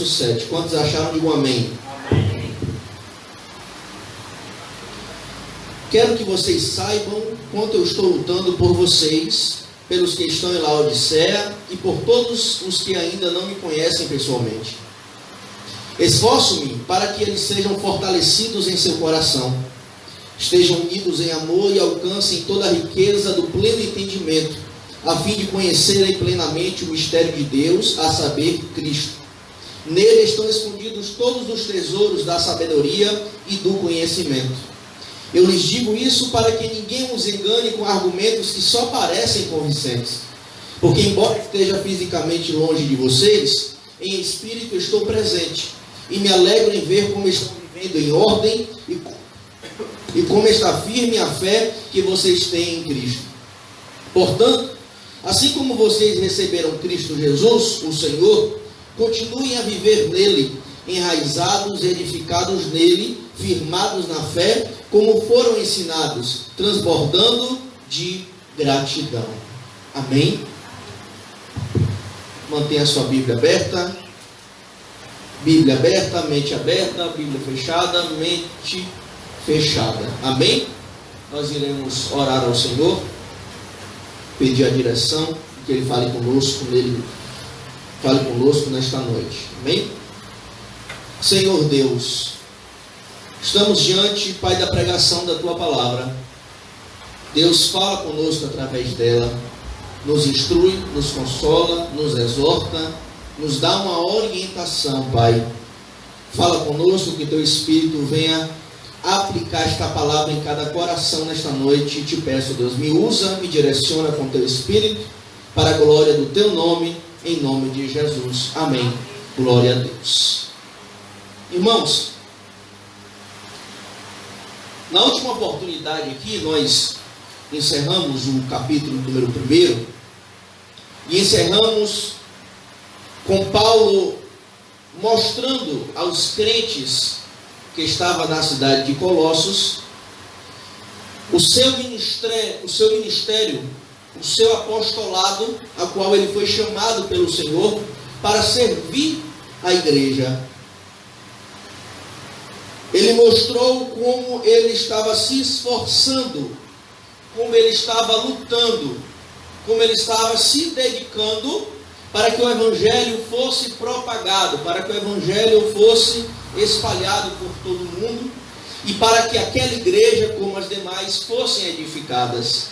verso 7. Quantos acharam? Digam amém. Amém. Quero que vocês saibam quanto eu estou lutando por vocês, pelos que estão em Laodiceia e por todos os que ainda não me conhecem pessoalmente. Esforço-me para que eles sejam fortalecidos em seu coração, estejam unidos em amor e alcancem toda a riqueza do pleno entendimento, a fim de conhecerem plenamente o mistério de Deus, a saber, Cristo. Nele estão escondidos todos os tesouros da sabedoria e do conhecimento. Eu lhes digo isso para que ninguém os engane com argumentos que só parecem convincentes. Porque, embora esteja fisicamente longe de vocês, em espírito estou presente, e me alegro em ver como estão vivendo em ordem e como está firme a fé que vocês têm em Cristo. Portanto, assim como vocês receberam Cristo Jesus, o Senhor, continuem a viver nele, enraizados e edificados nele, firmados na fé, como foram ensinados, transbordando de gratidão. Amém? Mantenha a sua Bíblia aberta. Bíblia aberta, mente aberta, Bíblia fechada, mente fechada. Amém? Nós iremos orar ao Senhor, pedir a direção, que Ele fale conosco, fale conosco nesta noite. Amém? Senhor Deus, estamos diante, Pai, da pregação da Tua Palavra. Deus, fala conosco através dela, nos instrui, nos consola, nos exorta, nos dá uma orientação, Pai. Fala conosco, que Teu Espírito venha aplicar esta palavra em cada coração nesta noite. E te peço, Deus, me usa, me direciona com Teu Espírito, para a glória do Teu nome, em nome de Jesus. Amém. Glória a Deus. Irmãos, na última oportunidade aqui, nós encerramos o capítulo número 1 e encerramos com Paulo mostrando aos crentes que estavam na cidade de Colossos o seu ministério, o seu apostolado, a qual ele foi chamado pelo Senhor para servir a igreja. Ele mostrou como ele estava se esforçando, como ele estava lutando, como ele estava se dedicando para que o Evangelho fosse propagado, para que o Evangelho fosse espalhado por todo o mundo e para que aquela igreja, como as demais, fossem edificadas.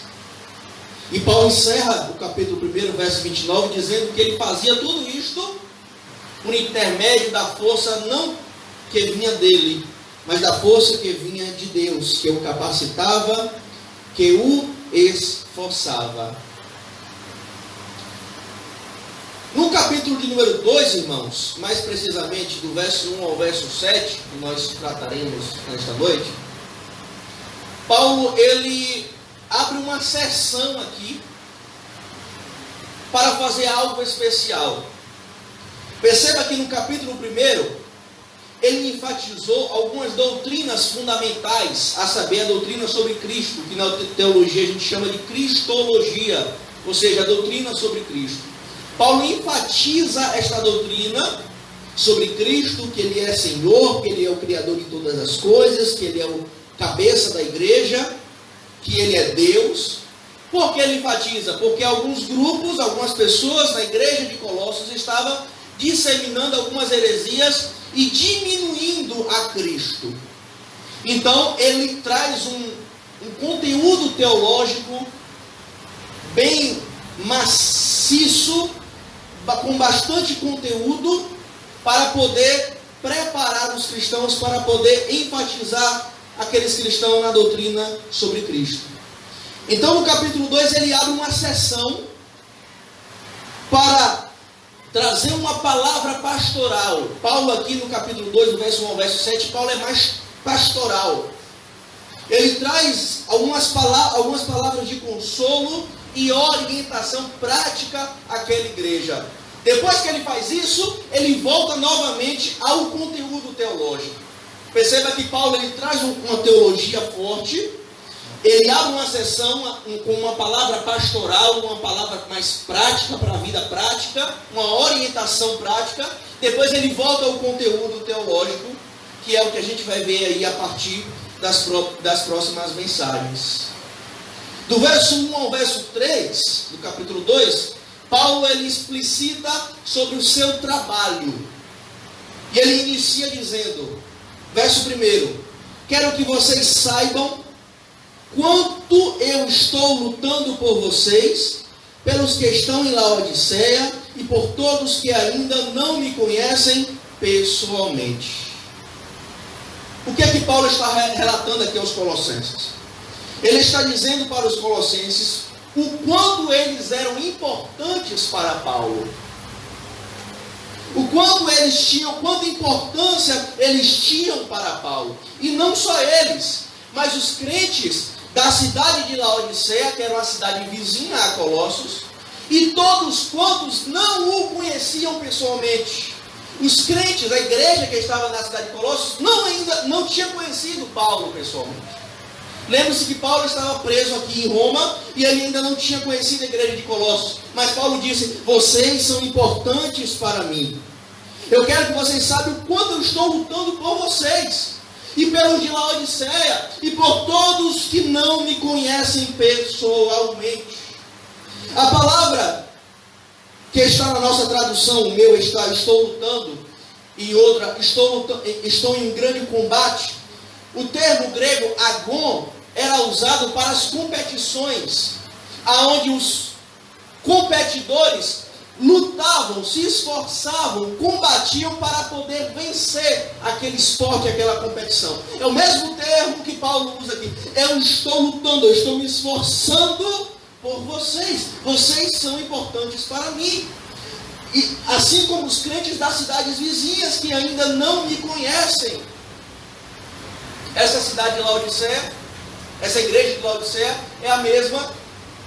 E Paulo encerra o capítulo 1, verso 29, dizendo que ele fazia tudo isto por intermédio da força não que vinha dele, mas da força que vinha de Deus, que o capacitava, que o esforçava. No capítulo de número 2, irmãos, mais precisamente do verso 1 ao verso 7, que nós trataremos nesta noite, Paulo, ele abre uma sessão aqui para fazer algo especial. Perceba que no capítulo 1, ele enfatizou algumas doutrinas fundamentais, a saber, a doutrina sobre Cristo, que na teologia a gente chama de cristologia, ou seja, a doutrina sobre Cristo. Paulo enfatiza esta doutrina sobre Cristo, que Ele é Senhor, que Ele é o Criador de todas as coisas, que Ele é o cabeça da igreja, que Ele é Deus. Por que ele enfatiza? Porque alguns grupos, algumas pessoas na igreja de Colossos estavam disseminando algumas heresias e diminuindo a Cristo. Então ele traz um conteúdo teológico bem maciço, com bastante conteúdo, para poder preparar os cristãos, para poder enfatizar aqueles cristãos na doutrina sobre Cristo. Então no capítulo 2 ele abre uma sessão para trazer uma palavra pastoral. Paulo aqui no capítulo 2, do verso 1 ao verso 7, Paulo é mais pastoral. Ele traz algumas palavras de consolo e orientação prática àquela igreja. Depois que ele faz isso, ele volta novamente ao conteúdo teológico. Perceba que Paulo ele traz uma teologia forte, ele abre uma sessão com uma palavra pastoral, uma palavra mais prática para a vida prática, uma orientação prática. Depois ele volta ao conteúdo teológico, que é o que a gente vai ver aí a partir das próximas mensagens. Do verso 1 ao verso 3, do capítulo 2, Paulo ele explicita sobre o seu trabalho. E ele inicia dizendo, verso 1, quero que vocês saibam quanto eu estou lutando por vocês, pelos que estão em Laodiceia e por todos que ainda não me conhecem pessoalmente. O que é que Paulo está relatando aqui aos Colossenses? Ele está dizendo para os Colossenses o quanto eles eram importantes para Paulo. O quanto eles tinham, quanta importância eles tinham para Paulo. E não só eles, mas os crentes da cidade de Laodiceia, que era uma cidade vizinha a Colossos, e todos quantos não o conheciam pessoalmente. Os crentes da igreja que estava na cidade de Colossos ainda não tinha conhecido Paulo pessoalmente. Lembre-se que Paulo estava preso aqui em Roma e ele ainda não tinha conhecido a igreja de Colossos. Mas Paulo disse, vocês são importantes para mim. Eu quero que vocês saibam o quanto eu estou lutando por vocês. E pelos de Laodiceia e por todos que não me conhecem pessoalmente. A palavra que está na nossa tradução, o meu está, estou lutando, e outra, estou em um grande combate. O termo grego agon era usado para as competições, aonde os competidores lutavam, se esforçavam, combatiam para poder vencer aquele esporte, aquela competição. É o mesmo termo que Paulo usa aqui. Eu estou lutando, eu estou me esforçando por vocês. Vocês são importantes para mim. E assim como os crentes das cidades vizinhas que ainda não me conhecem. Essa cidade de Laodiceia, essa igreja de Laodiceia é a mesma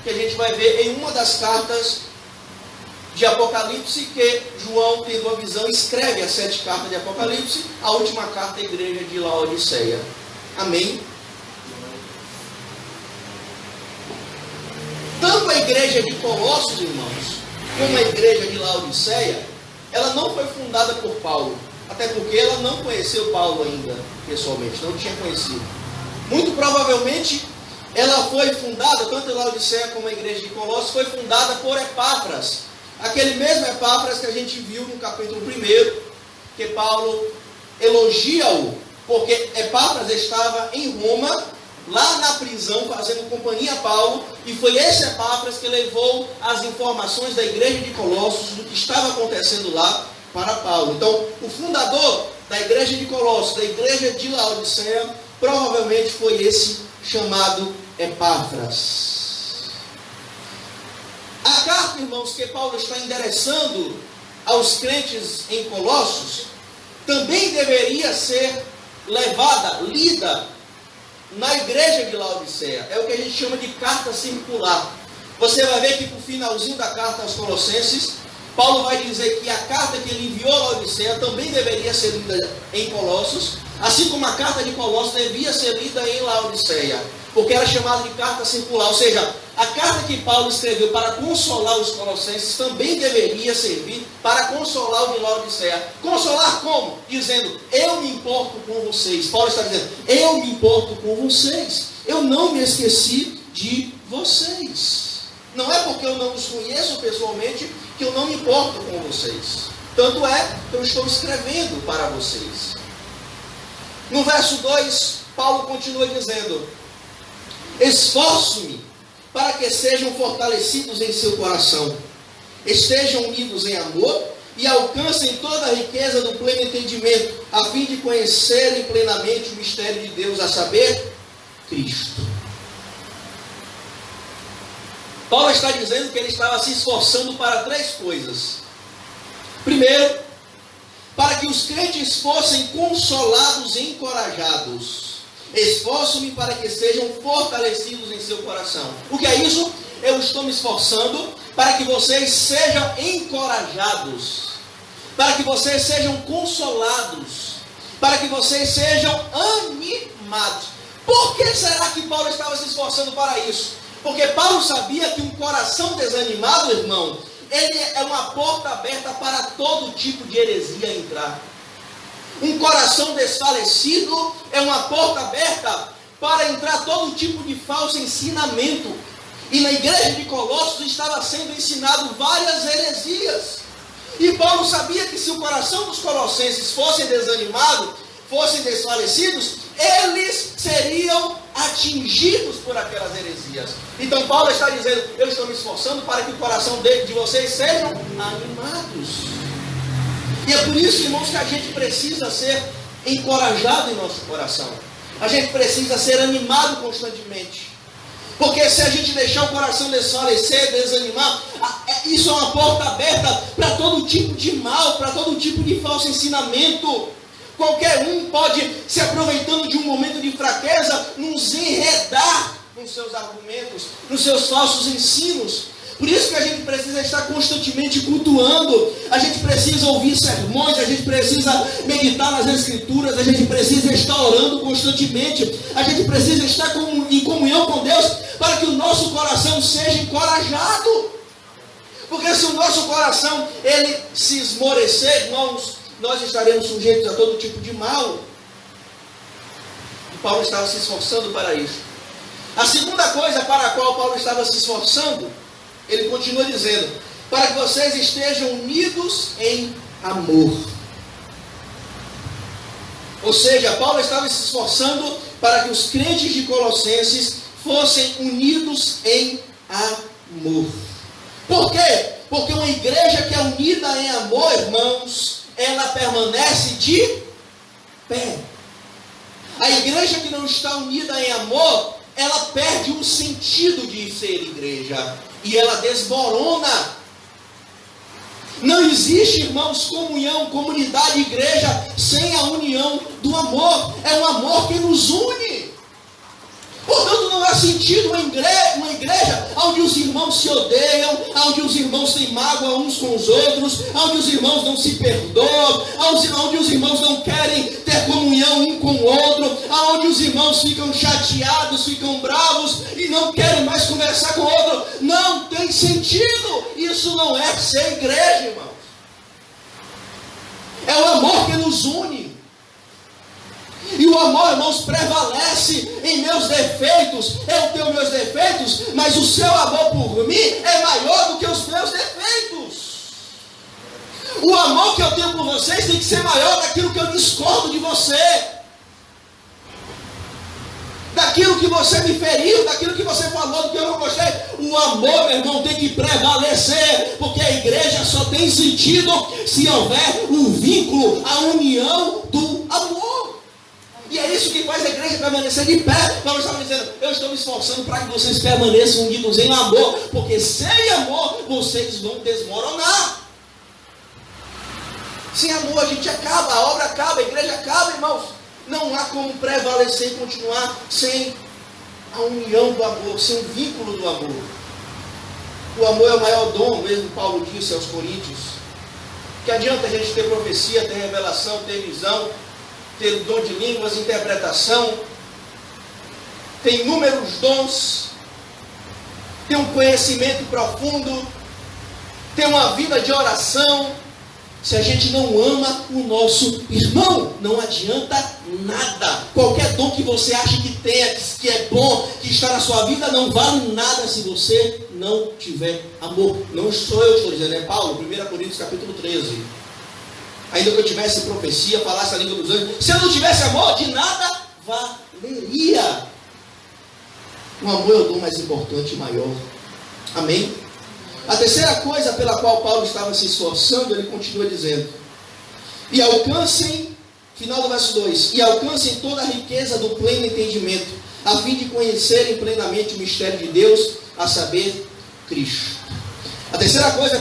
que a gente vai ver em uma das cartas de Apocalipse, que João, tendo a visão, escreve as 7 cartas de Apocalipse, a última carta da igreja de Laodiceia. Amém? Tanto a igreja de Colossos, irmãos, como a igreja de Laodiceia, ela não foi fundada por Paulo. Até porque ela não conheceu Paulo ainda, pessoalmente, não tinha conhecido. Muito provavelmente, ela foi fundada, tanto a Laodiceia como a igreja de Colossos, foi fundada por Epáfras. Aquele mesmo Epáfras que a gente viu no capítulo 1, que Paulo elogia-o, porque Epáfras estava em Roma, lá na prisão, fazendo companhia a Paulo, e foi esse Epáfras que levou as informações da igreja de Colossos, do que estava acontecendo lá, para Paulo. Então, o fundador da igreja de Colossos, da igreja de Laodiceia, provavelmente foi esse chamado Epáfras. A carta, irmãos, que Paulo está endereçando aos crentes em Colossos, também deveria ser lida na igreja de Laodiceia. É o que a gente chama de carta circular. Você vai ver que no finalzinho da carta aos Colossenses, Paulo vai dizer que a carta que ele enviou a Laodiceia também deveria ser lida em Colossos, assim como a carta de Colossos devia ser lida em Laodiceia, porque era chamada de carta circular, ou seja, a carta que Paulo escreveu para consolar os colossenses também deveria servir para consolar o de Laodiceia. Consolar como? Dizendo, eu me importo com vocês. Paulo está dizendo, eu me importo com vocês, eu não me esqueci de vocês. Não é porque eu não os conheço pessoalmente que eu não me importo com vocês. Tanto é que eu estou escrevendo para vocês. No verso 2, Paulo continua dizendo, esforço-me para que sejam fortalecidos em seu coração, estejam unidos em amor e alcancem toda a riqueza do pleno entendimento, a fim de conhecerem plenamente o mistério de Deus, a saber, Cristo. Paulo está dizendo que ele estava se esforçando para 3 coisas. Primeiro, para que os crentes fossem consolados e encorajados. Esforço-me para que sejam fortalecidos em seu coração. O que é isso? Eu estou me esforçando para que vocês sejam encorajados, para que vocês sejam consolados, para que vocês sejam animados. Por que será que Paulo estava se esforçando para isso? Porque Paulo sabia que um coração desanimado, irmão, ele é uma porta aberta para todo tipo de heresia entrar. Um coração desfalecido é uma porta aberta para entrar todo tipo de falso ensinamento. E na igreja de Colossos estava sendo ensinado várias heresias. E Paulo sabia que se o coração dos colossenses fosse desanimado, fossem desfalecidos, eles seriam atingidos por aquelas heresias. Então Paulo está dizendo: eu estou me esforçando para que o coração de vocês sejam animados. E é por isso, irmãos, que a gente precisa ser encorajado em nosso coração. A gente precisa ser animado constantemente. Porque se a gente deixar o coração desfalecer, desanimar, isso é uma porta aberta para todo tipo de mal, para todo tipo de falso ensinamento. Qualquer um pode, se aproveitando de um momento de fraqueza, nos enredar nos seus argumentos, nos seus falsos ensinos. Por isso que a gente precisa estar constantemente cultuando, a gente precisa ouvir sermões, a gente precisa meditar nas Escrituras, a gente precisa estar orando constantemente, a gente precisa estar em comunhão com Deus, para que o nosso coração seja encorajado. Porque se o nosso coração ele se esmorecer, irmãos, nós estaremos sujeitos a todo tipo de mal. E Paulo estava se esforçando para isso. A segunda coisa para a qual Paulo estava se esforçando, ele continua dizendo: para que vocês estejam unidos em amor. Ou seja, Paulo estava se esforçando para que os crentes de Colossenses fossem unidos em amor. Por quê? Porque uma igreja que é unida em amor, irmãos, ela permanece de pé. A igreja que não está unida em amor, ela perde o sentido de ser igreja e ela desmorona. Não existe, irmãos, comunhão, comunidade, igreja sem a união do amor. É um amor que nos une. Portanto, não há sentido uma igreja onde os irmãos se odeiam, onde os irmãos têm mágoa uns com os outros, onde os irmãos não se perdoam, onde os irmãos não querem ter comunhão um com o outro, onde os irmãos ficam chateados, ficam bravos e não querem mais conversar com o outro. Não tem sentido. Isso não é ser igreja, irmãos. É o amor que nos une. E o amor, irmãos, prevalece em meus defeitos. Eu tenho meus defeitos, mas o seu amor por mim é maior do que os meus defeitos. O amor que eu tenho por vocês tem que ser maior daquilo que eu discordo de você, daquilo que você me feriu, daquilo que você falou, do que eu não gostei. O amor, meu irmão, tem que prevalecer, porque a igreja só tem sentido se houver um vínculo, a união do amor. E é isso que faz a igreja permanecer de pé. Paulo estava dizendo: eu estou me esforçando para que vocês permaneçam unidos em amor, porque sem amor vocês vão desmoronar. Sem amor a gente acaba, a obra acaba, a igreja acaba, irmãos. Não há como prevalecer e continuar sem a união do amor, sem o vínculo do amor. O amor é o maior dom, mesmo Paulo disse aos Coríntios. Que adianta a gente ter profecia, ter revelação, ter visão, ter o dom de línguas, interpretação, tem inúmeros dons, tem um conhecimento profundo, tem uma vida de oração. Se a gente não ama o nosso irmão, não adianta nada. Qualquer dom que você acha que tenha, que é bom, que está na sua vida, não vale nada se você não tiver amor. Não sou eu que estou dizendo, é Paulo, 1 Coríntios capítulo 13. Ainda que eu tivesse profecia, falasse a língua dos anjos, se eu não tivesse amor, de nada valeria. O amor é o dom mais importante e maior. Amém? A terceira coisa pela qual Paulo estava se esforçando, ele continua dizendo: e alcancem, final do verso 2, e alcancem toda a riqueza do pleno entendimento, a fim de conhecerem plenamente o mistério de Deus, a saber, Cristo. A terceira coisa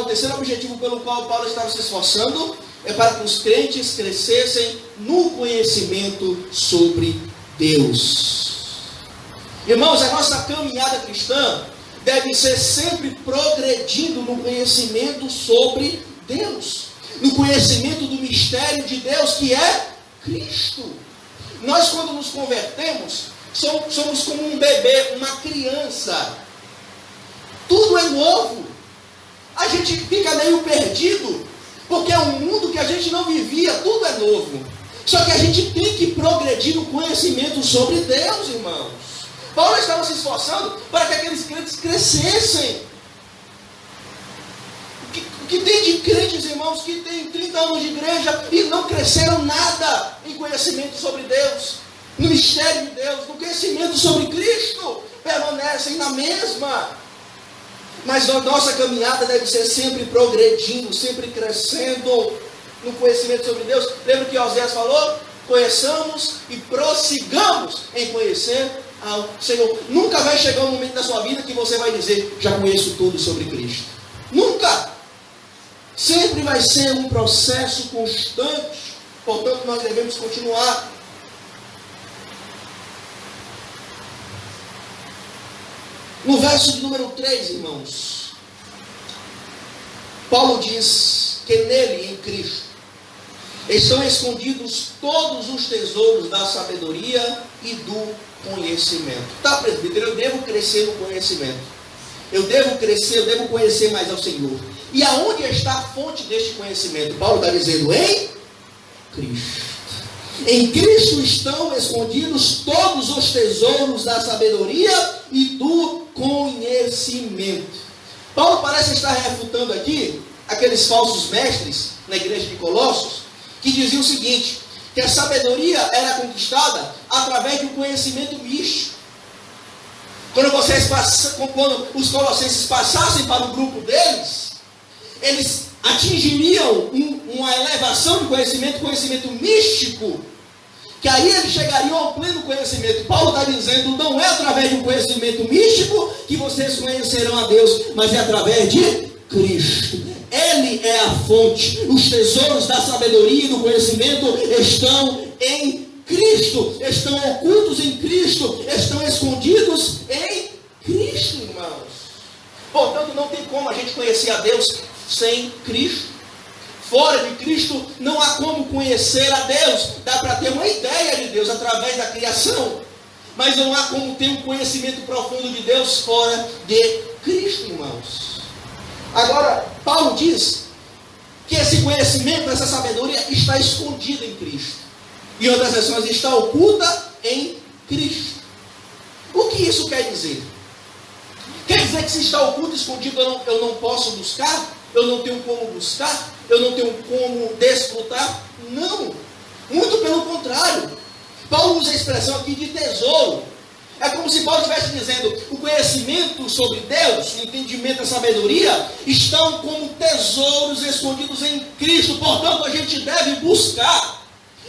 o terceiro objetivo pelo qual Paulo estava se esforçando é para que os crentes crescessem no conhecimento sobre Deus. Irmãos, a nossa caminhada cristã deve ser sempre progredindo no conhecimento sobre Deus, no conhecimento do mistério de Deus, que é Cristo. Nós, quando nos convertemos, somos como um bebê, uma criança. Tudo é novo. A gente fica meio perdido, porque é um mundo que a gente não vivia, tudo é novo. Só que a gente tem que progredir no conhecimento sobre Deus, irmãos. Paulo estava se esforçando para que aqueles crentes crescessem. O que tem de crentes, irmãos, que tem 30 anos de igreja e não cresceram nada em conhecimento sobre Deus, no mistério de Deus, no conhecimento sobre Cristo, permanecem na mesma. Mas a nossa caminhada deve ser sempre progredindo, sempre crescendo no conhecimento sobre Deus. Lembra que Oséias falou? Conheçamos e prossigamos em conhecer ao Senhor. Nunca vai chegar um momento da sua vida que você vai dizer, já conheço tudo sobre Cristo. Nunca! Sempre vai ser um processo constante. Portanto, nós devemos continuar. No verso de número 3, irmãos, Paulo diz que nele, em Cristo, estão escondidos todos os tesouros da sabedoria e do conhecimento. Tá, presbítero, eu devo crescer no conhecimento. Eu devo crescer, eu devo conhecer mais ao Senhor. E aonde está a fonte deste conhecimento? Paulo está dizendo, em Cristo. Em Cristo estão escondidos todos os tesouros da sabedoria e do conhecimento. Paulo parece estar refutando aqui aqueles falsos mestres na igreja de Colossos, que diziam o seguinte, que a sabedoria era conquistada através de um conhecimento místico. Quando os colossenses passassem para o grupo deles, eles atingiriam uma elevação de conhecimento místico, que aí eles chegariam ao pleno conhecimento. Paulo está dizendo, não é através de um conhecimento místico que vocês conhecerão a Deus, mas é através de Cristo. Ele é a fonte. Os tesouros da sabedoria e do conhecimento estão em Cristo, estão ocultos em Cristo, estão escondidos em Cristo, irmãos. Portanto, não tem como a gente conhecer a Deus sem Cristo. Fora de Cristo não há como conhecer a Deus. Dá para ter uma ideia de Deus através da criação, mas não há como ter um conhecimento profundo de Deus fora de Cristo, irmãos. Agora, Paulo diz que esse conhecimento, essa sabedoria está escondida em Cristo. Em outras versões, está oculta em Cristo. O que isso quer dizer? Quer dizer que se está oculto, escondido, eu não posso buscar? Eu não tenho como buscar? Eu não tenho como desfrutar? Não. Muito pelo contrário. Paulo usa a expressão aqui de tesouro. É como se Paulo estivesse dizendo, o conhecimento sobre Deus, o entendimento, a sabedoria, estão como tesouros escondidos em Cristo. Portanto, a gente deve buscar.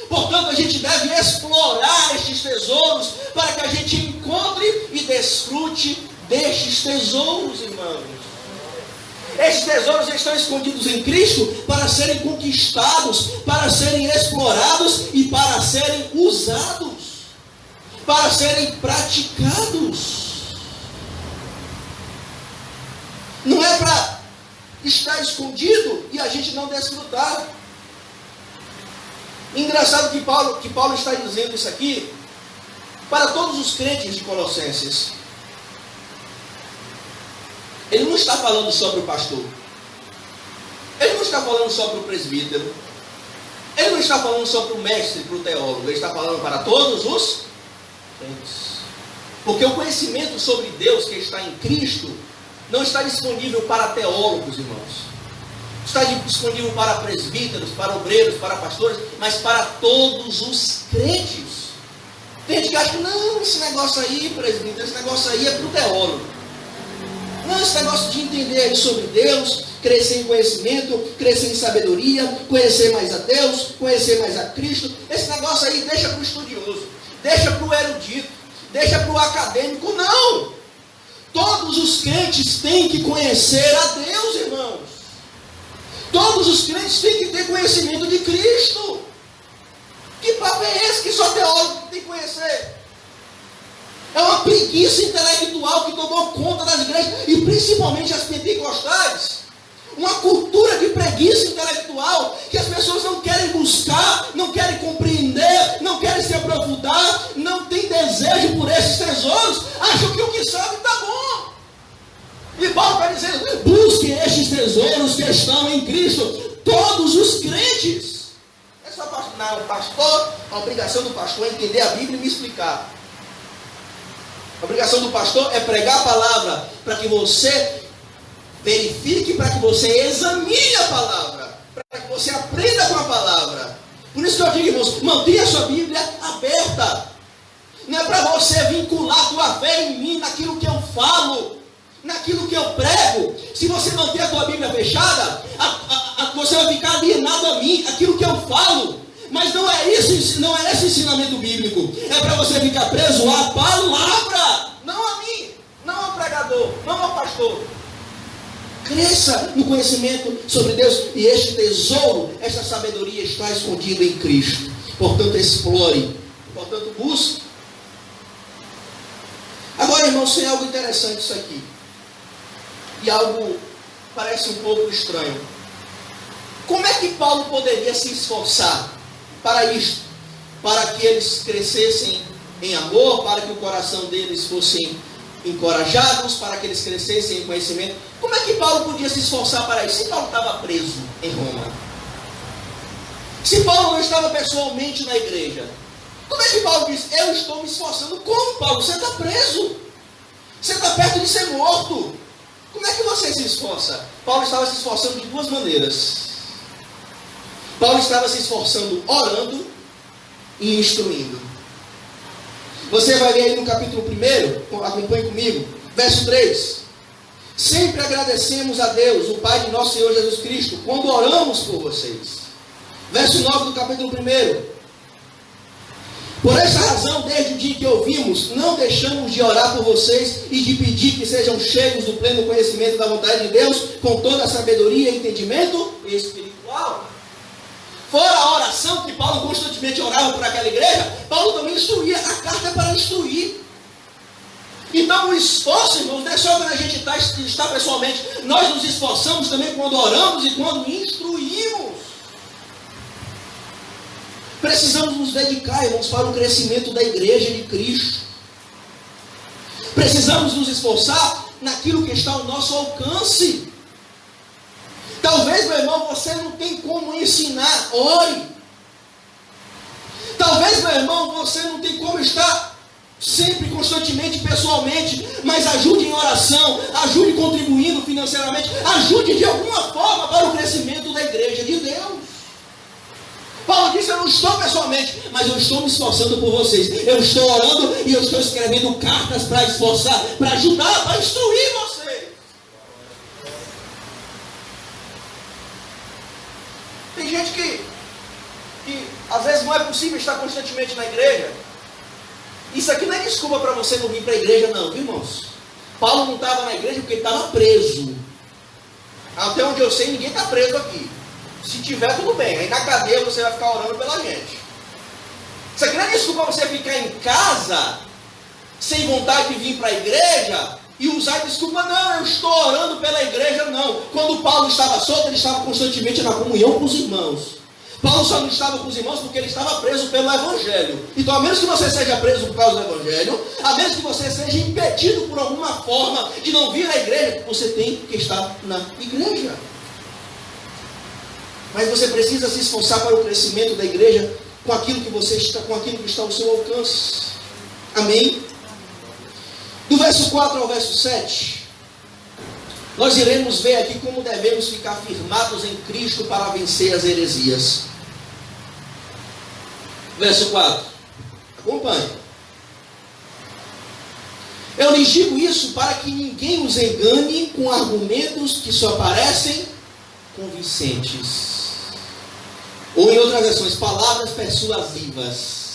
Portanto, a gente deve explorar estes tesouros para que a gente encontre e desfrute destes tesouros, irmãos. Estes tesouros estão escondidos em Cristo para serem conquistados, para serem explorados e para serem usados, para serem praticados. Não é para estar escondido e a gente não desfrutar. Engraçado que Paulo está dizendo isso aqui para todos os crentes de Colossenses. Ele não está falando só para o pastor. Ele não está falando só para o presbítero. Ele não está falando só para o mestre, para o teólogo. Ele está falando para todos os crentes. Porque o conhecimento sobre Deus que está em Cristo não está disponível para teólogos, irmãos. Está disponível para presbíteros, para obreiros, para pastores, mas para todos os crentes. Tem gente que acha que não, esse negócio aí, presbítero, esse negócio aí é para o teólogo. Não, esse negócio de entender sobre Deus, crescer em conhecimento, crescer em sabedoria, conhecer mais a Deus, conhecer mais a Cristo, esse negócio aí deixa para o estudioso, deixa para o erudito, deixa para o acadêmico. Não! Todos os crentes têm que conhecer a Deus, irmãos. Todos os crentes têm que ter conhecimento de Cristo. Que papo é esse que só teólogo tem que conhecer? É uma preguiça intelectual que tomou conta das igrejas, e principalmente as pentecostais. Uma cultura de preguiça intelectual, que as pessoas não querem buscar, não querem compreender, não querem se aprofundar tesouros, acham que o que sabe está bom. E Paulo está dizendo, busque estes tesouros que estão em Cristo, todos os crentes. É só pastor, a obrigação do pastor é entender a Bíblia e me explicar. A obrigação do pastor é pregar a palavra, para que você verifique, para que você examine a palavra, para que você aprenda com a palavra. Por isso que eu digo, irmãos, mantenha a sua Bíblia aberta. Não é para você vincular a tua fé em mim, naquilo que eu falo, naquilo que eu prego. Se você manter a tua Bíblia fechada, você vai ficar alienado a mim, aquilo que eu falo. Mas não é esse ensinamento bíblico. É para você ficar preso à palavra, não a mim, não ao pregador, não ao pastor. Cresça no conhecimento sobre Deus. E este tesouro, esta sabedoria está escondida em Cristo. Portanto, explore. Portanto, busque. Agora, irmãos, tem algo interessante isso aqui. E algo parece um pouco estranho. Como é que Paulo poderia se esforçar para isto? Para que eles crescessem em amor, para que o coração deles fosse encorajados, para que eles crescessem em conhecimento. Como é que Paulo podia se esforçar para isso? Se Paulo estava preso em Roma, se Paulo não estava pessoalmente na igreja, como é que Paulo diz, eu estou me esforçando? Como, Paulo? Você está preso, você está perto de ser morto. Como é que você se esforça? Paulo estava se esforçando de duas maneiras. Paulo estava se esforçando orando e instruindo. Você vai ler aí no capítulo 1, acompanhe comigo, verso 3. Sempre agradecemos a Deus, o Pai de nosso Senhor Jesus Cristo, quando oramos por vocês. Verso 9 do capítulo 1. Por essa razão, desde o dia que ouvimos, não deixamos de orar por vocês e de pedir que sejam cheios do pleno conhecimento da vontade de Deus, com toda a sabedoria e entendimento espiritual. Fora a oração que Paulo constantemente orava por aquela igreja, Paulo também instruía. A carta é para instruir. Então o esforço, irmãos, não é só quando a gente está pessoalmente. Nós nos esforçamos também quando oramos e quando instruímos. Precisamos nos dedicar, irmãos, para o crescimento da igreja de Cristo. Precisamos nos esforçar naquilo que está ao nosso alcance. Talvez, meu irmão, você não tem como ensinar, ore. Talvez, meu irmão, você não tem como estar sempre, constantemente, pessoalmente, mas ajude em oração, ajude contribuindo financeiramente, ajude de alguma forma para o crescimento da igreja de Deus. Paulo disse, eu não estou pessoalmente, mas eu estou me esforçando por vocês. Eu estou orando e eu estou escrevendo cartas para esforçar, para ajudar, para instruir vocês. Tem gente que às vezes não é possível estar constantemente na igreja. Isso aqui não é desculpa para você não vir para a igreja não, viu, irmãos? Paulo não estava na igreja porque ele estava preso. Até onde eu sei, ninguém está preso aqui. Se tiver, tudo bem. Aí na cadeia você vai ficar orando pela gente. Isso aqui não é desculpa para você ficar em casa, sem vontade de vir para a igreja, e usar desculpa, não, eu estou orando pela igreja, não. Quando Paulo estava solto, ele estava constantemente na comunhão com os irmãos. Paulo só não estava com os irmãos porque ele estava preso pelo Evangelho. Então, a menos que você seja preso por causa do Evangelho, a menos que você seja impedido por alguma forma de não vir à igreja, você tem que estar na igreja. Mas você precisa se esforçar para o crescimento da igreja com aquilo que você está, com aquilo que está ao seu alcance. Amém? Do verso 4 ao verso 7, nós iremos ver aqui como devemos ficar firmados em Cristo para vencer as heresias. Verso 4. Acompanhe. Eu lhes digo isso para que ninguém os engane com argumentos que só parecem convincentes. Ou em outras versões, palavras persuasivas.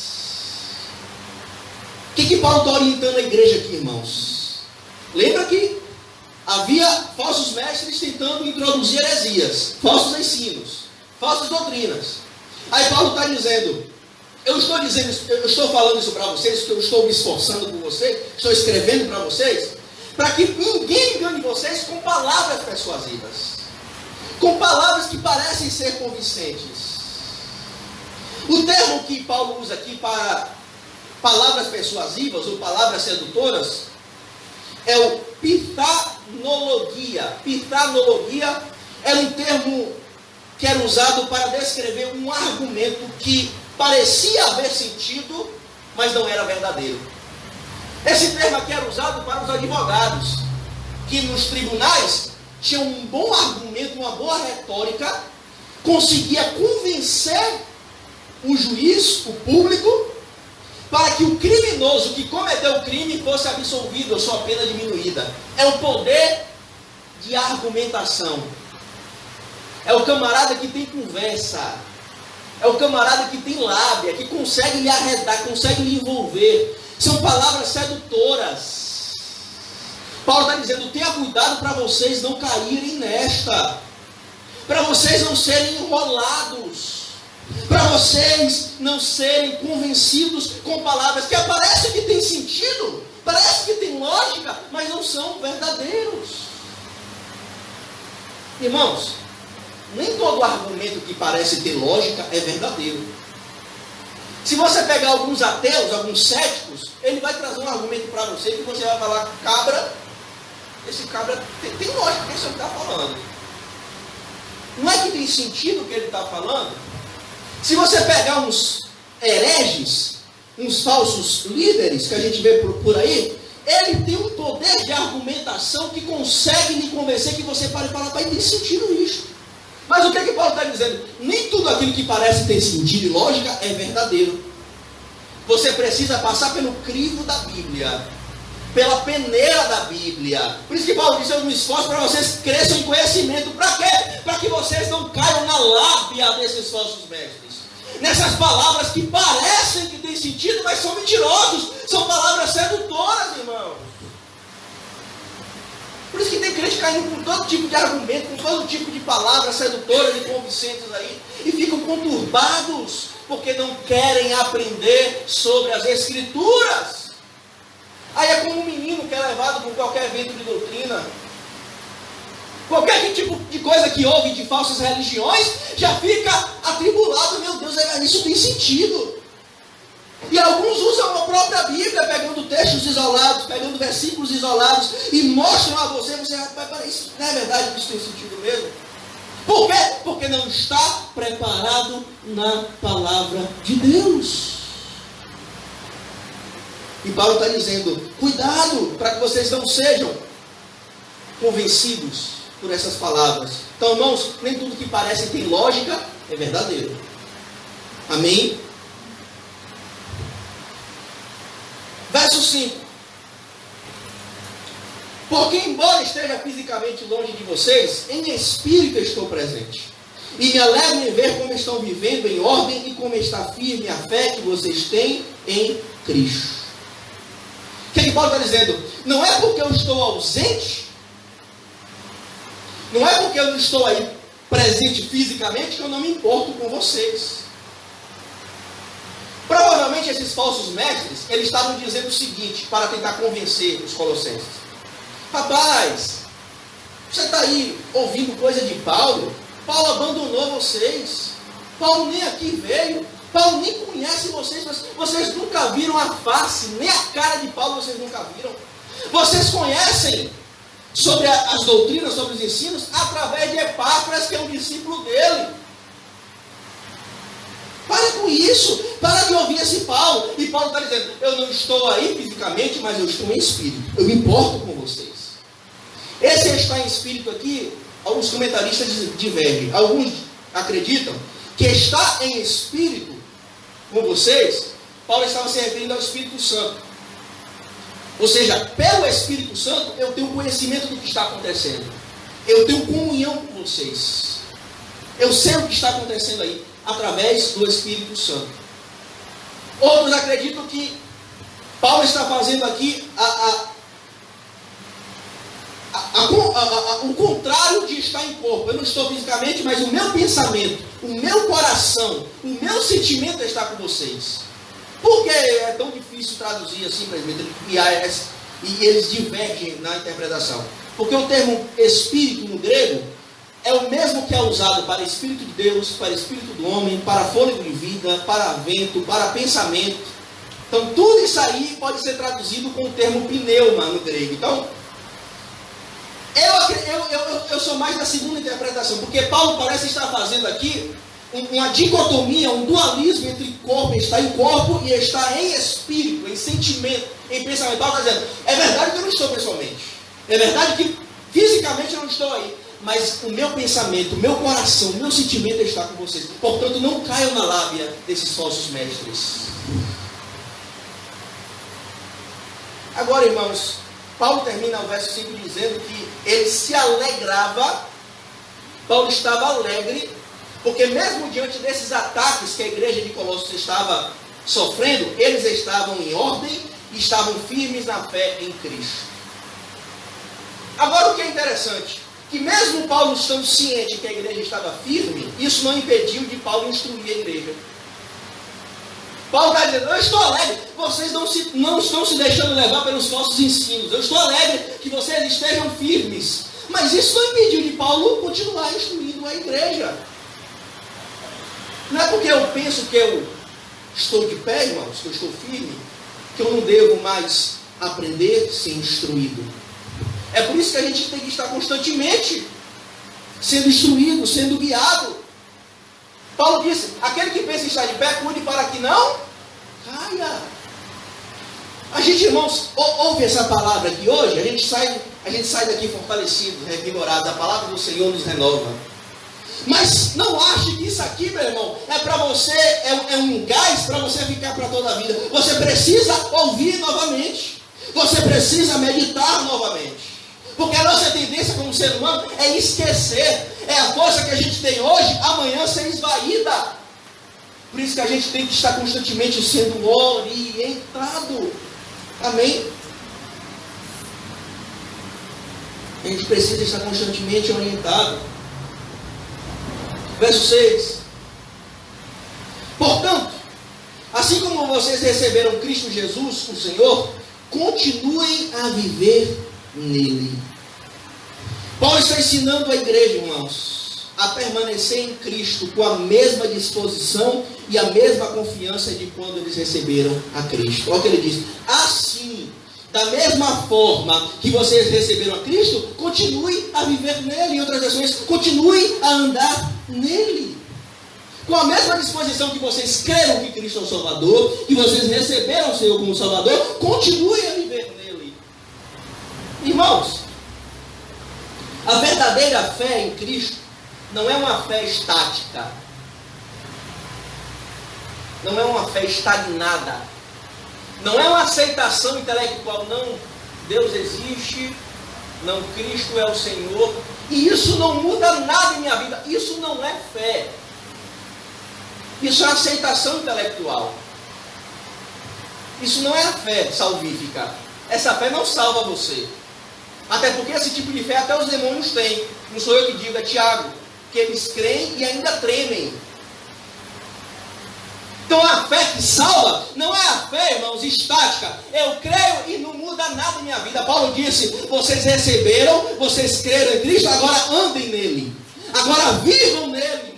O que Paulo está orientando a igreja aqui, irmãos? Lembra que havia falsos mestres tentando introduzir heresias, falsos ensinos, falsas doutrinas. Aí Paulo está dizendo, eu estou falando isso para vocês, que eu estou me esforçando por vocês, estou escrevendo para vocês, para que ninguém engane vocês com palavras persuasivas, com palavras que parecem ser convincentes. O termo que Paulo usa aqui para palavras persuasivas ou palavras sedutoras, é o pitanologia. Pitanologia é um termo que era usado para descrever um argumento que parecia haver sentido, mas não era verdadeiro. Esse termo aqui era usado para os advogados, que nos tribunais tinham um bom argumento, uma boa retórica, conseguia convencer o juiz, o público, para que o criminoso que cometeu o crime fosse absolvido, ou sua pena diminuída. É o poder de argumentação. É o camarada que tem conversa. É o camarada que tem lábia, que consegue lhe arredar, consegue lhe envolver. São palavras sedutoras. Paulo está dizendo, tenha cuidado para vocês não caírem nesta. Para vocês não serem enrolados. Para vocês não serem convencidos com palavras que parecem que têm sentido, parece que têm lógica, mas não são verdadeiros. Irmãos, nem todo argumento que parece ter lógica é verdadeiro. Se você pegar alguns ateus, alguns céticos, ele vai trazer um argumento para você que você vai falar, cabra, esse cabra tem lógica que ele está falando. Não é que tem sentido o que ele está falando? Se você pegar uns hereges, uns falsos líderes que a gente vê por aí, ele tem um poder de argumentação que consegue lhe convencer que você pare e fala, pai, tem sentido isso. Mas o que é que Paulo está dizendo? Nem tudo aquilo que parece ter sentido e lógica é verdadeiro. Você precisa passar pelo crivo da Bíblia, pela peneira da Bíblia. Por isso que Paulo disse, eu me esforço para vocês cresçam em conhecimento. Para quê? Para que vocês não caiam na lábia desses falsos mestres. Nessas palavras que parecem que têm sentido, mas são mentirosos. São palavras sedutoras, irmãos. Por isso que tem crente caindo com todo tipo de argumento, com todo tipo de palavras sedutoras e convincentes aí, e ficam conturbados, porque não querem aprender sobre as Escrituras. Aí é como um menino que é levado por qualquer evento de doutrina. Qualquer tipo de coisa que ouve de falsas religiões, já fica atribulado. Meu Deus, isso tem sentido. E alguns usam a própria Bíblia, pegando textos isolados, pegando versículos isolados, e mostram a você, rapaz, isso não é verdade que isso tem sentido mesmo? Por quê? Porque não está preparado na palavra de Deus. E Paulo está dizendo, cuidado, para que vocês não sejam convencidos por essas palavras. Então, irmãos, nem tudo que parece tem lógica é verdadeiro. Amém? Verso 5. Porque embora esteja fisicamente longe de vocês, em espírito estou presente. E me alegro em ver como estão vivendo em ordem e como está firme a fé que vocês têm em Cristo. O que Paulo está dizendo? Não é porque eu estou ausente, não é porque eu não estou aí presente fisicamente que eu não me importo com vocês. Provavelmente esses falsos mestres, eles estavam dizendo o seguinte, para tentar convencer os colossenses. Rapaz, você está aí ouvindo coisa de Paulo? Paulo abandonou vocês. Paulo nem aqui veio. Paulo nem conhece vocês. Vocês nunca viram a face, nem a cara de Paulo vocês nunca viram. Vocês conhecem sobre as doutrinas, sobre os ensinos, através de Epáfras, que é um discípulo dele. Para com isso, para de ouvir esse Paulo. E Paulo está dizendo, eu não estou aí fisicamente, mas eu estou em espírito. Eu me importo com vocês. Esse está em espírito aqui, alguns comentaristas divergem. Alguns acreditam que está em espírito com vocês, Paulo estava se referindo ao Espírito Santo. Ou seja, pelo Espírito Santo, eu tenho conhecimento do que está acontecendo. Eu tenho comunhão com vocês. Eu sei o que está acontecendo aí, através do Espírito Santo. Outros acreditam que Paulo está fazendo aqui o contrário de estar em corpo. Eu não estou fisicamente, mas o meu pensamento, o meu coração, o meu sentimento está com vocês. Por que é tão difícil traduzir assim, presbítero? E eles divergem na interpretação. Porque o termo espírito no grego é o mesmo que é usado para espírito de Deus, para espírito do homem, para fôlego de vida, para vento, para pensamento. Então, tudo isso aí pode ser traduzido com o termo pneuma no grego. Então, eu sou mais da segunda interpretação, porque Paulo parece estar fazendo aqui uma dicotomia, um dualismo entre corpo, estar em corpo e estar em espírito, em sentimento, em pensamento. Paulo está dizendo, é verdade que eu não estou pessoalmente, é verdade que fisicamente eu não estou aí, mas o meu pensamento, o meu coração, o meu sentimento está com vocês. Portanto, não caiam na lábia desses falsos mestres. Agora, irmãos, Paulo termina o verso 5 dizendo que ele se alegrava, Paulo estava alegre, porque mesmo diante desses ataques que a igreja de Colossos estava sofrendo, eles estavam em ordem e estavam firmes na fé em Cristo. Agora, o que é interessante, que mesmo Paulo estando ciente que a igreja estava firme, isso não impediu de Paulo instruir a igreja. Paulo está dizendo, eu estou alegre, vocês não estão se deixando levar pelos falsos ensinos, eu estou alegre que vocês estejam firmes, mas isso não impediu de Paulo continuar instruindo a igreja. Não é porque eu penso que eu estou de pé, irmãos, que eu estou firme, que eu não devo mais aprender ser instruído. É por isso que a gente tem que estar constantemente sendo instruído, sendo guiado. Paulo disse, aquele que pensa em estar de pé, cuide para que não caia. A gente, irmãos, ouve essa palavra aqui hoje, a gente sai daqui fortalecido, revigorado, a palavra do Senhor nos renova. Mas não ache que isso aqui, meu irmão, é para você, é um gás para você ficar para toda a vida. Você precisa ouvir novamente. Você precisa meditar novamente. Porque a nossa tendência como ser humano é esquecer. É a força que a gente tem hoje, amanhã ser esvaída. Por isso que a gente tem que estar constantemente sendo orientado. Amém? A gente precisa estar constantemente orientado. Verso 6. Portanto, assim como vocês receberam Cristo Jesus, o Senhor, continuem a viver nele. Paulo está ensinando a igreja, irmãos, a permanecer em Cristo com a mesma disposição e a mesma confiança de quando eles receberam a Cristo. Olha o que ele diz. Assim, da mesma forma que vocês receberam a Cristo, continue a viver nele. Em outras versões, continue a andar nele. Com a mesma disposição que vocês creram que Cristo é o Salvador, que vocês receberam o Senhor como Salvador, continue a viver nele. Irmãos, a verdadeira fé em Cristo não é uma fé estática. Não é uma fé estagnada. Não é uma aceitação intelectual. Não, Deus existe. Não, Cristo é o Senhor. E isso não muda nada em minha vida. Isso não é fé. Isso é aceitação intelectual. Isso não é a fé salvífica. Essa fé não salva você. Até porque esse tipo de fé até os demônios têm. Não sou eu que digo, é Tiago. Que eles creem e ainda tremem. Então a fé que salva não é a fé, irmãos, estática. Eu creio e não muda nada em minha vida. Paulo disse, vocês receberam, vocês creram em Cristo, agora andem nele. Agora vivam nele.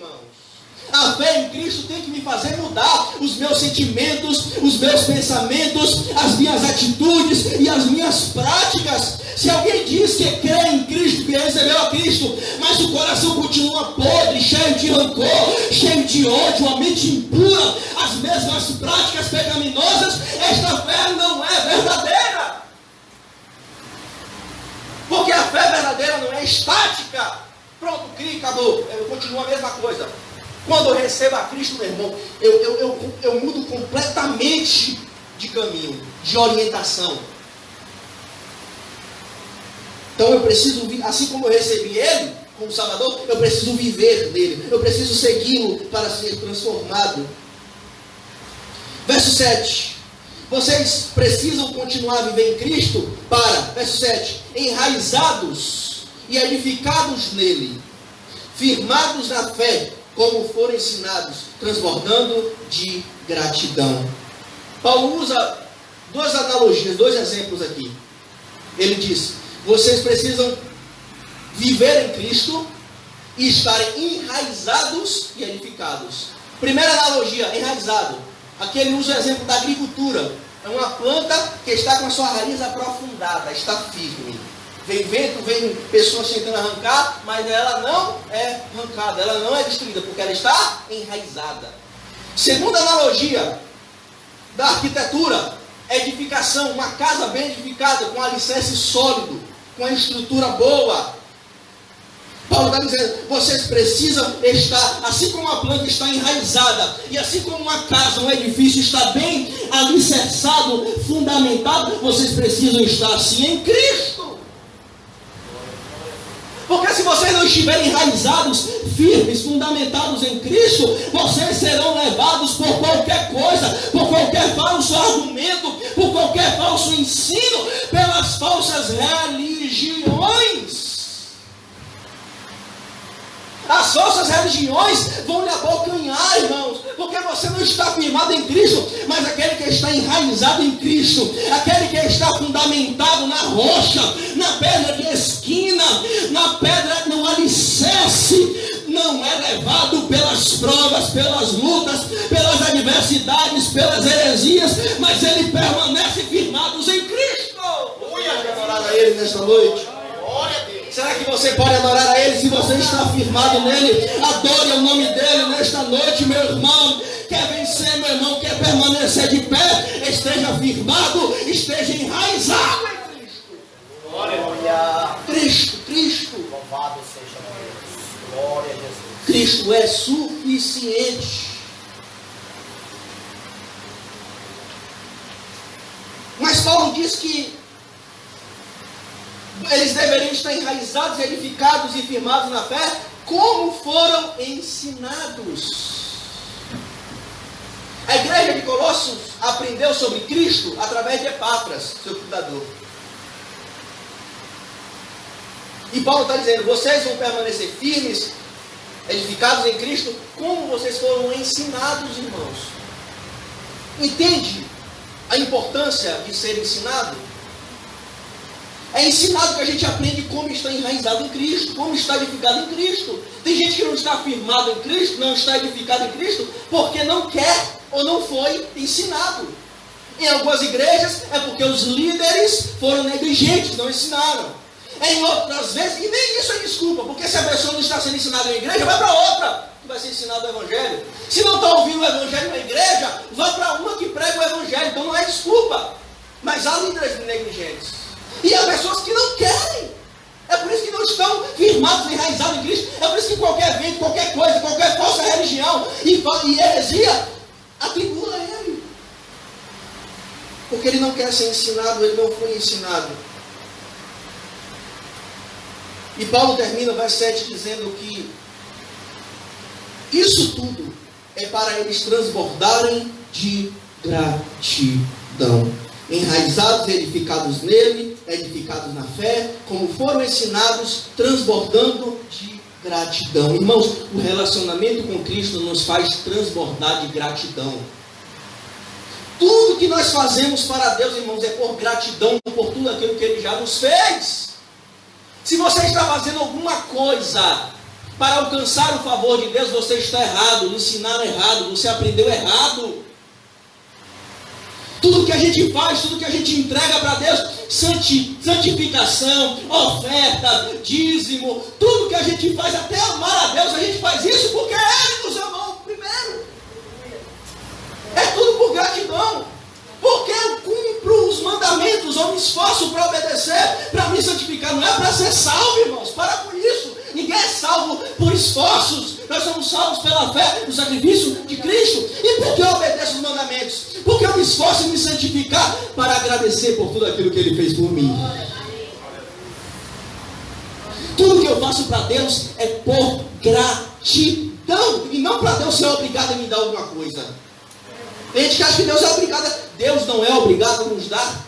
A fé em Cristo tem que me fazer mudar os meus sentimentos, os meus pensamentos, as minhas atitudes e as minhas práticas. Se alguém diz que crê em Cristo, que recebeu a Cristo, mas o coração continua podre, cheio de rancor, cheio de ódio, a mente impura, as mesmas práticas pecaminosas, esta fé não é verdadeira. Porque a fé verdadeira não é estática. Pronto, crie, acabou. Eu continuo a mesma coisa. Quando eu recebo a Cristo, meu irmão, eu mudo completamente de caminho, de orientação. Então eu preciso, assim como eu recebi Ele como Salvador, eu preciso viver nele. Eu preciso segui-lo para ser transformado. Verso 7. Vocês precisam continuar a viver em Cristo para, verso 7, enraizados e edificados nele, firmados na fé, como foram ensinados, transbordando de gratidão. Paulo usa duas analogias, dois exemplos aqui. Ele diz, vocês precisam viver em Cristo e estarem enraizados e edificados. Primeira analogia, enraizado. Aqui ele usa o exemplo da agricultura. É uma planta que está com a sua raiz aprofundada, está firme. Vem vento, vem pessoas tentando arrancar, mas ela não é arrancada, ela não é destruída, porque ela está enraizada. Segunda analogia da arquitetura, edificação, uma casa bem edificada, com alicerce sólido, com a estrutura boa. Paulo está dizendo, vocês precisam estar, assim como a planta está enraizada, e assim como uma casa, um edifício está bem alicerçado, fundamentado, vocês precisam estar assim em Cristo. Porque se vocês não estiverem enraizados, firmes, fundamentados em Cristo, vocês serão levados por qualquer coisa, por qualquer falso argumento, por qualquer falso ensino, pelas falsas religiões. As falsas religiões vão lhe abocanhar, irmãos, porque você não está firmado em Cristo, mas aquele que está enraizado em Cristo, aquele que está fundamentado na rocha, na pedra de esquina, na pedra, no alicerce, não é levado pelas provas, pelas lutas, pelas adversidades, pelas heresias, mas ele permanece firmado em Cristo. Pode adorar a Ele nesta noite. Será que você pode adorar a Ele se você está firmado nele? Adore o nome dEle nesta noite, meu irmão. Quer vencer, meu irmão? Quer permanecer de pé? Esteja firmado, esteja enraizado em Cristo. Glória. Cristo. Louvado seja Deus. Glória a Jesus. Cristo é suficiente. Mas Paulo diz que eles deveriam estar enraizados, edificados e firmados na fé, como foram ensinados. A igreja de Colossos aprendeu sobre Cristo através de Epáfras, seu cuidador. E Paulo está dizendo, vocês vão permanecer firmes, edificados em Cristo, como vocês foram ensinados, irmãos. Entende a importância de ser ensinado? É ensinado que a gente aprende como está enraizado em Cristo, como está edificado em Cristo. Tem gente que não está firmado em Cristo, não está edificado em Cristo, porque não quer ou não foi ensinado. Em algumas igrejas é porque os líderes foram negligentes, não ensinaram. Em outras vezes, e nem isso é desculpa, porque se a pessoa não está sendo ensinada em igreja, vai para outra que vai ser ensinado o Evangelho. Se não está ouvindo o Evangelho na igreja, vai para uma que prega o Evangelho. Então não é desculpa. Mas há líderes negligentes. E há pessoas que não querem. É por isso que não estão firmados, enraizados em Cristo. É por isso que qualquer vento, qualquer coisa, qualquer falsa religião e heresia atribula a ele. Porque ele não quer ser ensinado, ele não foi ensinado. E Paulo termina o verso 7 dizendo que isso tudo é para eles transbordarem de gratidão. Enraizados e edificados nele, edificados na fé, como foram ensinados, transbordando de gratidão. Irmãos, o relacionamento com Cristo nos faz transbordar de gratidão. Tudo que nós fazemos para Deus, irmãos, é por gratidão por tudo aquilo que Ele já nos fez. Se você está fazendo alguma coisa para alcançar o favor de Deus, você está errado, ensinaram errado, você aprendeu errado. Tudo que a gente faz, tudo que a gente entrega para Deus, santificação, oferta, dízimo, tudo que a gente faz, até amar a Deus, a gente faz isso porque Ele nos amou primeiro. É tudo por gratidão. Porque eu cumpro os mandamentos, eu me esforço para obedecer, para me santificar. Não é para ser salvo, irmãos, para com isso. Ninguém é salvo por esforços. Nós somos salvos pela fé, no sacrifício de Cristo. E por que eu obedeço os mandamentos? Porque eu me esforço em me santificar para agradecer por tudo aquilo que Ele fez por mim. Tudo que eu faço para Deus é por gratidão. E não para Deus ser obrigado a me dar alguma coisa. Tem gente que acha que Deus é obrigado. Deus não é obrigado a nos dar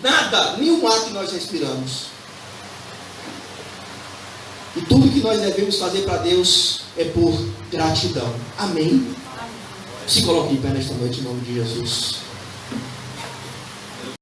nada, nenhum ar que nós respiramos. E tudo que nós devemos fazer para Deus é por gratidão. Amém? Se coloque em pé nesta noite em nome de Jesus.